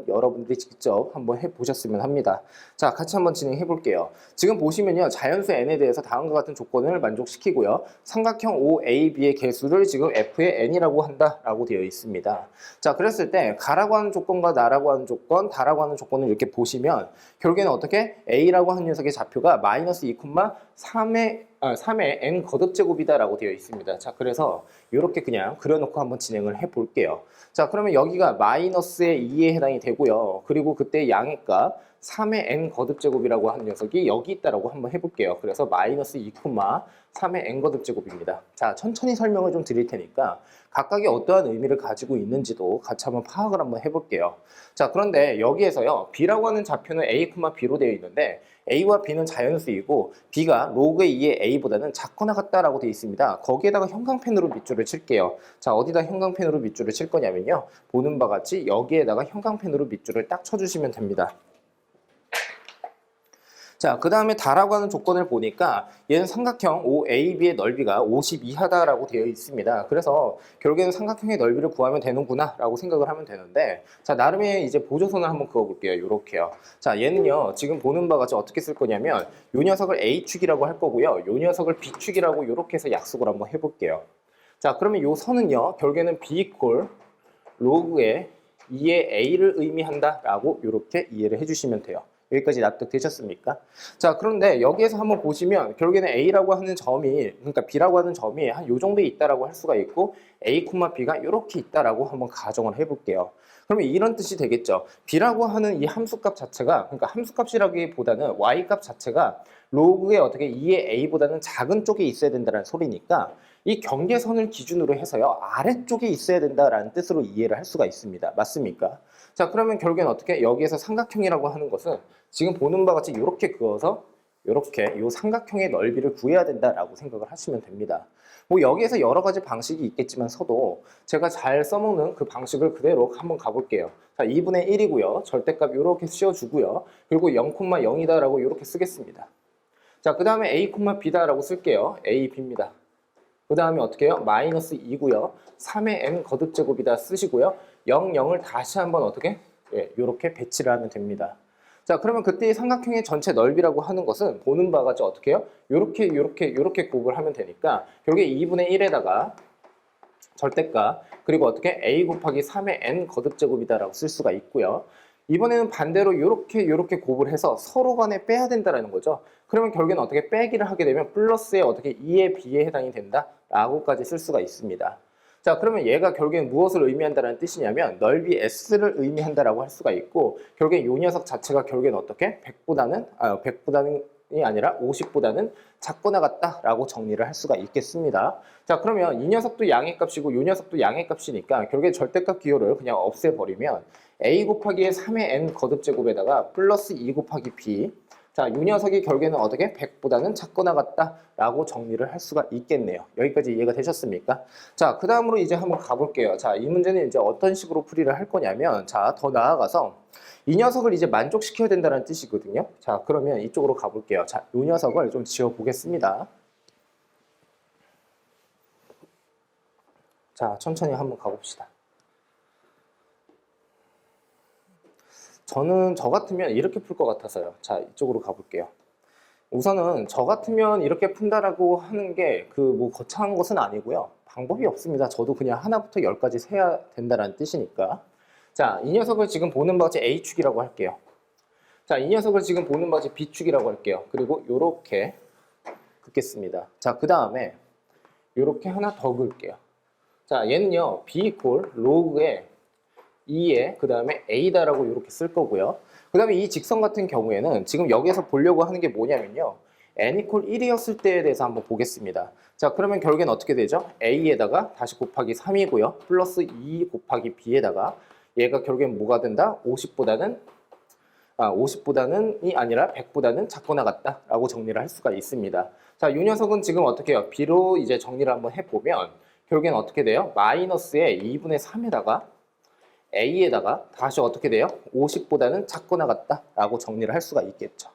여러분들이 직접 한번 해보셨으면 합니다. 자, 같이 한번 진행해 볼게요. 지금 보시면요, 자연수 n에 대해서 다음과 같은 조건을 만족시키고요, 삼각형 OAB의 개수를 지금 f의 n이라고 한다라고 되어 있습니다. 자, 그랬을 때 가라고 하는 조건과 나라고 하는 조건, 다라고 하는 조건을 이렇게 보시면 결국에는 어떻게 a라고 하는 녀석의 좌표가 마이너스 2,3의 n 거듭제곱이다라고 되어 있습니다. 자, 그래서 이렇게 그냥 그려놓고 한번 진행을 해 볼게요. 자, 그러면 여기가 마이너스의 2에 해당이 되고요. 그리고 그때 양의 값 3의 n 거듭제곱이라고 하는 녀석이 여기 있다라고 한번 해볼게요. 그래서 마이너스 2,3의 n 거듭제곱입니다. 자, 천천히 설명을 좀 드릴 테니까 각각이 어떠한 의미를 가지고 있는지도 같이 한번 파악을 한번 해볼게요. 자, 그런데 여기에서요, b라고 하는 좌표는 a, b로 되어 있는데 a와 b는 자연수이고 b가 로그의 2의 a보다는 작거나 같다라고 되어 있습니다. 거기에다가 형광펜으로 밑줄을 칠게요. 자, 어디다 형광펜으로 밑줄을 칠 거냐면요, 보는 바와 같이 여기에다가 형광펜으로 밑줄을 딱 쳐주시면 됩니다. 자, 그 다음에 다라고 하는 조건을 보니까 얘는 삼각형 OAB의 넓이가 50 이하다라고 되어 있습니다. 그래서 결국에는 삼각형의 넓이를 구하면 되는구나 라고 생각을 하면 되는데, 자, 나름의 이제 보조선을 한번 그어볼게요. 요렇게요. 자, 얘는요, 지금 보는 바와 같이 어떻게 쓸 거냐면 요 녀석을 A축이라고 할 거고요, 요 녀석을 B축이라고 이렇게 해서 약속을 한번 해볼게요. 자, 그러면 요 선은요, 결국에는 B 이퀄 로그의 2의 A를 의미한다라고 이렇게 이해를 해주시면 돼요. 여기까지 납득되셨습니까? 자, 그런데 여기에서 한번 보시면 결국에는 A라고 하는 점이, 그러니까 B라고 하는 점이 한 요 정도에 있다라고 할 수가 있고 A, B가 이렇게 있다라고 한번 가정을 해볼게요. 그러면 이런 뜻이 되겠죠. B라고 하는 이 함수값 자체가, 그러니까 함수값이라기보다는 Y값 자체가 로그의 어떻게 2의 A보다는 작은 쪽에 있어야 된다는 소리니까 이 경계선을 기준으로 해서요, 아래쪽에 있어야 된다라는 뜻으로 이해를 할 수가 있습니다. 맞습니까? 자, 그러면 결국엔 어떻게, 여기에서 삼각형이라고 하는 것은 지금 보는 바와 같이 이렇게 그어서 이렇게 이 삼각형의 넓이를 구해야 된다라고 생각을 하시면 됩니다. 뭐 여기에서 여러 가지 방식이 있겠지만서도 제가 잘 써먹는 그 방식을 그대로 한번 가볼게요. 자, 2분의 1이고요. 절대값 이렇게 씌워주고요. 그리고 0,0이다라고 이렇게 쓰겠습니다. 자, 그 다음에 a, b다라고 쓸게요. a, b입니다. 그 다음에 어떻게 해요? 마이너스 2고요. 3의 n 거듭제곱이다 쓰시고요. 0, 0을 다시 한번 어떻게? 예, 이렇게 배치를 하면 됩니다. 자, 그러면 그때 삼각형의 전체 넓이라고 하는 것은 보는 바가 어떻게 해요? 이렇게 곱을 하면 되니까 결국에 2분의 1에다가 절대값, 그리고 어떻게? a 곱하기 3의 n 거듭제곱이다라고 쓸 수가 있고요. 이번에는 반대로 이렇게 곱을 해서 서로 간에 빼야 된다라는 거죠. 그러면 결국에는 어떻게 빼기를 하게 되면 플러스에 어떻게 2의 b에 해당이 된다라고까지 쓸 수가 있습니다. 자, 그러면 얘가 결국엔 무엇을 의미한다는 뜻이냐면 넓이 S를 의미한다라고 할 수가 있고, 결국엔 이 녀석 자체가 결국엔 어떻게? 100보다는이 아니라 50보다는 작거나 같다라고 정리를 할 수가 있겠습니다. 자, 그러면 이 녀석도 양의 값이고 이 녀석도 양의 값이니까 결국엔 절대값 기호를 그냥 없애버리면 a 곱하기 3의 n 거듭제곱에다가 플러스 2 곱하기 b, 자, 이 녀석이 결국에는 어떻게? 100보다는 작거나 같다라고 정리를 할 수가 있겠네요. 여기까지 이해가 되셨습니까? 자, 그 다음으로 이제 한번 가볼게요. 자, 이 문제는 이제 어떤 식으로 풀이를 할 거냐면, 자, 더 나아가서 이 녀석을 이제 만족시켜야 된다는 뜻이거든요. 자, 그러면 이쪽으로 가볼게요. 자, 이 녀석을 좀 지워보겠습니다. 자, 천천히 한번 가봅시다. 저는 저 같으면 이렇게 풀 것 같아서요. 자, 이쪽으로 가볼게요. 우선은 저 같으면 이렇게 푼다라고 하는 게 그 뭐 거창한 것은 아니고요. 방법이 없습니다. 저도 그냥 하나부터 10까지 세야 된다는 뜻이니까. 자, 이 녀석을 지금 보는 바와 같이 A축이라고 할게요. 자, 이 녀석을 지금 보는 바와 같이 B축이라고 할게요. 그리고 요렇게 긋겠습니다. 자, 그 다음에 요렇게 하나 더 긋을게요. 자, 얘는요, B 이퀄 로그의 2에 그 다음에 A다라고 이렇게 쓸 거고요. 그 다음에 이 직선 같은 경우에는 지금 여기에서 보려고 하는 게 뭐냐면요, n 이퀄 1이었을 때에 대해서 한번 보겠습니다. 자, 그러면 결국엔 어떻게 되죠? A에다가 다시 곱하기 3이고요. 플러스 2 곱하기 B에다가 얘가 결국엔 뭐가 된다? 50보다는이 아니라 100보다는 작거나 같다라고 정리를 할 수가 있습니다. 자, 이 녀석은 지금 어떻게 해요? B로 이제 정리를 한번 해보면 결국엔 어떻게 돼요? 마이너스의 2분의 3에다가 A에다가 다시 어떻게 돼요? 50보다는 작거나 같다라고 정리를 할 수가 있겠죠.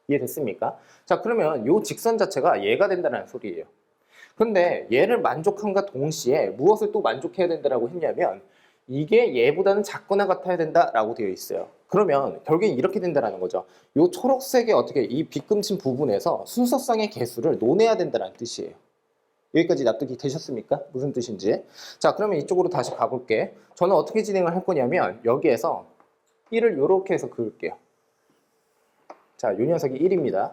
이해됐습니까? 자, 그러면 이 직선 자체가 얘가 된다는 소리예요. 근데 얘를 만족함과 동시에 무엇을 또 만족해야 된다고 했냐면 이게 얘보다는 작거나 같아야 된다라고 되어 있어요. 그러면 결국엔 이렇게 된다는 거죠. 이 초록색의 어떻게 이 빗금친 부분에서 순서상의 개수를 논해야 된다는 뜻이에요. 여기까지 납득이 되셨습니까? 무슨 뜻인지. 자, 그러면 이쪽으로 다시 가볼게. 저는 어떻게 진행을 할 거냐면 여기에서 1을 이렇게 해서 그을게요. 자, 요 녀석이 1입니다.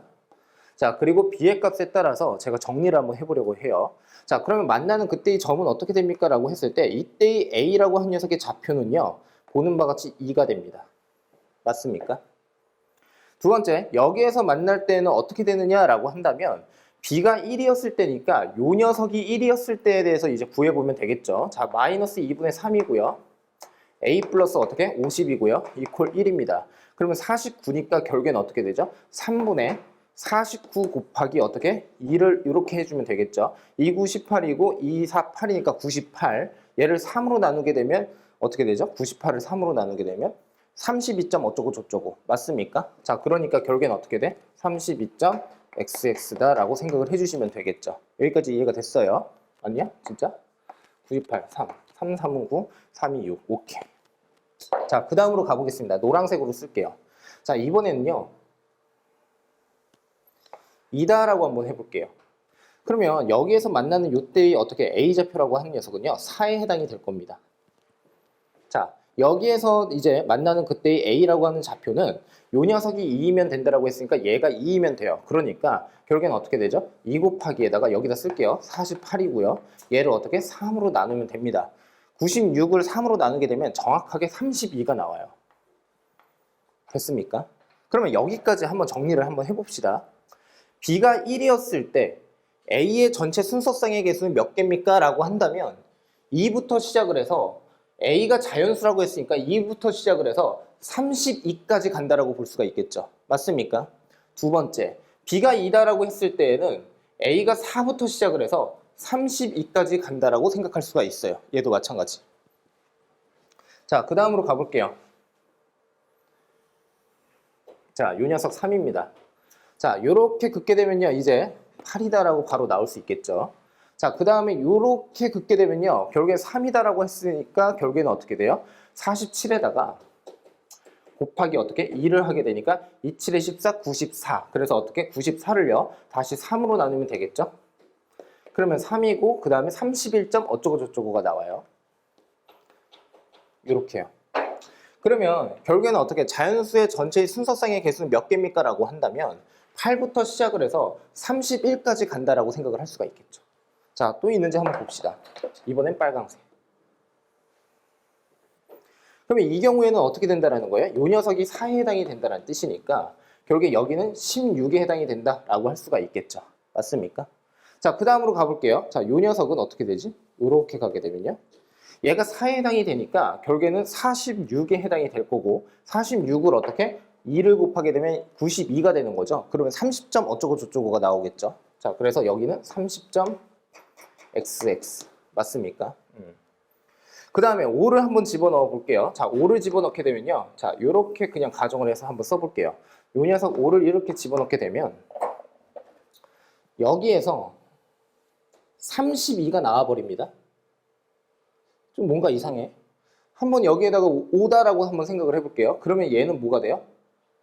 자, 그리고 b의 값에 따라서 제가 정리를 한번 해보려고 해요. 자, 그러면 만나는 그때의 점은 어떻게 됩니까? 라고 했을 때 이때의 a라고 한 녀석의 좌표는요. 보는 바와 같이 2가 됩니다. 맞습니까? 두 번째, 여기에서 만날 때는 어떻게 되느냐라고 한다면 b가 1이었을 때니까 요 녀석이 1이었을 때에 대해서 이제 구해보면 되겠죠. 자, 마이너스 2분의 3이고요. a 플러스 어떻게? 50이고요. 이퀄 1입니다. 그러면 49니까 결국엔 어떻게 되죠? 3분의 49 곱하기 어떻게? 2를 이렇게 해주면 되겠죠. 2, 9, 18이고 2, 4, 8이니까 98. 얘를 3으로 나누게 되면 어떻게 되죠? 98을 3으로 나누게 되면 32점 어쩌고 저쩌고. 맞습니까? 자, 그러니까 결국엔 어떻게 돼? 32점 xx다 라고 생각을 해주시면 되겠죠. 여기까지 이해가 됐어요. 아니야? 진짜? 98, 3. 3, 3은 9, 3이 6. 오케이. 자, 그 다음으로 가보겠습니다. 노란색으로 쓸게요. 자, 이번에는요. 2다라고 한번 해볼게요. 그러면 여기에서 만나는 요때의 어떻게 A좌표라고 하는 녀석은요. 4에 해당이 될 겁니다. 자, 여기에서 이제 만나는 그때의 A라고 하는 좌표는 요 녀석이 2이면 된다라고 했으니까 얘가 2이면 돼요. 그러니까 결국엔 어떻게 되죠? 2 곱하기에다가 여기다 쓸게요. 48이고요. 얘를 어떻게? 3으로 나누면 됩니다. 96을 3으로 나누게 되면 정확하게 32가 나와요. 됐습니까? 그러면 여기까지 한번 정리를 한번 해봅시다. b가 1이었을 때 a의 전체 순서상의 개수는 몇 개입니까? 라고 한다면 2부터 시작을 해서 a가 자연수라고 했으니까 2부터 시작을 해서 32까지 간다라고 볼 수가 있겠죠. 맞습니까? 두 번째, b가 2다라고 했을 때에는 a가 4부터 시작을 해서 32까지 간다라고 생각할 수가 있어요. 얘도 마찬가지. 자, 그 다음으로 가볼게요. 자, 요 녀석 3입니다. 자, 요렇게 긋게 되면요, 이제 8이다라고 바로 나올 수 있겠죠. 자, 그 다음에 요렇게 긋게 되면요, 결국엔 3이다라고 했으니까 결국에는 어떻게 돼요? 47에다가 곱하기 어떻게? 2를 하게 되니까 2, 7에 14, 94. 그래서 어떻게? 94를요, 다시 3으로 나누면 되겠죠? 그러면 3이고, 그 다음에 31점 어쩌고 저쩌고가 나와요. 요렇게요. 그러면 결국에는 어떻게? 자연수의 전체의 순서상의 개수는 몇 개입니까? 라고 한다면 8부터 시작을 해서 31까지 간다라고 생각을 할 수가 있겠죠. 자, 또 있는지 한번 봅시다. 이번엔 빨강색. 그러면 이 경우에는 어떻게 된다라는 거예요? 이 녀석이 4에 해당이 된다는 뜻이니까 결국에 여기는 16에 해당이 된다라고 할 수가 있겠죠. 맞습니까? 자, 그 다음으로 가볼게요. 자, 이 녀석은 어떻게 되지? 이렇게 가게 되면요. 얘가 4에 해당이 되니까 결국에는 46에 해당이 될 거고 46을 어떻게? 2를 곱하게 되면 92가 되는 거죠. 그러면 30점 어쩌고 저쩌고가 나오겠죠. 자, 그래서 여기는 30점 XX 맞습니까? 그 다음에 5를 한번 집어넣어 볼게요. 자, 5를 집어넣게 되면요. 자, 요렇게 그냥 가정을 해서 한번 써볼게요. 요 녀석 5를 이렇게 집어넣게 되면 여기에서 32가 나와버립니다. 좀 뭔가 이상해. 한번 여기에다가 5다라고 한번 생각을 해볼게요. 그러면 얘는 뭐가 돼요?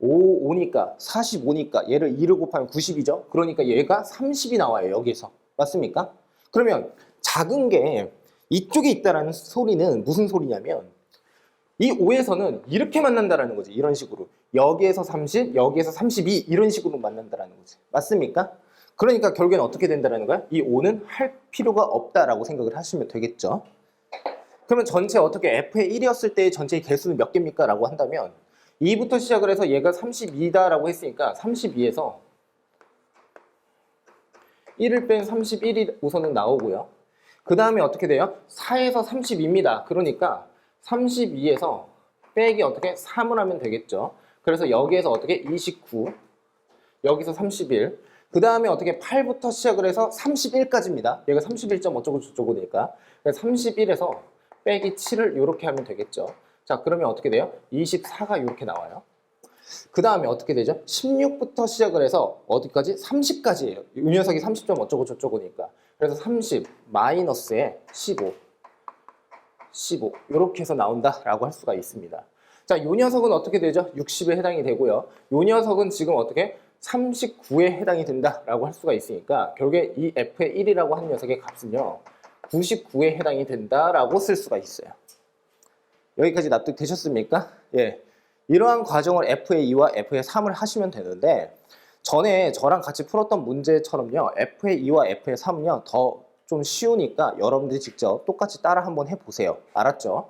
5니까 45니까 얘를 2를 곱하면 90이죠. 그러니까 얘가 30이 나와요. 여기에서. 맞습니까? 그러면 작은 게 이쪽에 있다라는 소리는 무슨 소리냐면 이 5에서는 이렇게 만난다라는 거지. 이런 식으로. 여기에서 30, 여기에서 32 이런 식으로 만난다라는 거지. 맞습니까? 그러니까 결국엔 어떻게 된다라는 거야? 이 5는 할 필요가 없다라고 생각을 하시면 되겠죠. 그러면 전체 어떻게 F의 1이었을 때의 전체의 개수는 몇 개입니까? 라고 한다면 2부터 시작을 해서 얘가 32다라고 했으니까 32에서 1을 뺀 31이 우선은 나오고요. 그 다음에 어떻게 돼요? 4에서 32입니다. 그러니까 32에서 빼기 어떻게? 3을 하면 되겠죠. 그래서 여기에서 어떻게? 29, 여기서 31, 그 다음에 어떻게? 8부터 시작을 해서 31까지입니다. 얘가 31점 어쩌고 저쩌고니까 31에서 빼기 7을 이렇게 하면 되겠죠. 자, 그러면 어떻게 돼요? 24가 이렇게 나와요. 그 다음에 어떻게 되죠? 16부터 시작을 해서 어디까지? 30까지예요. 이 녀석이 30점 어쩌고 저쩌고니까. 그래서 30 마이너스에 15, 15 이렇게 해서 나온다라고 할 수가 있습니다. 자, 요 녀석은 어떻게 되죠? 60에 해당이 되고요. 요 녀석은 지금 어떻게 39에 해당이 된다라고 할 수가 있으니까 결국에 이 f의 1이라고 하는 녀석의 값은요 99에 해당이 된다라고 쓸 수가 있어요. 여기까지 납득되셨습니까? 예, 이러한 과정을 f의 2와 f의 3을 하시면 되는데 전에 저랑 같이 풀었던 문제처럼요 f의 2와 f의 3은요 더 좀 쉬우니까 여러분들이 직접 똑같이 따라 한번 해보세요. 알았죠?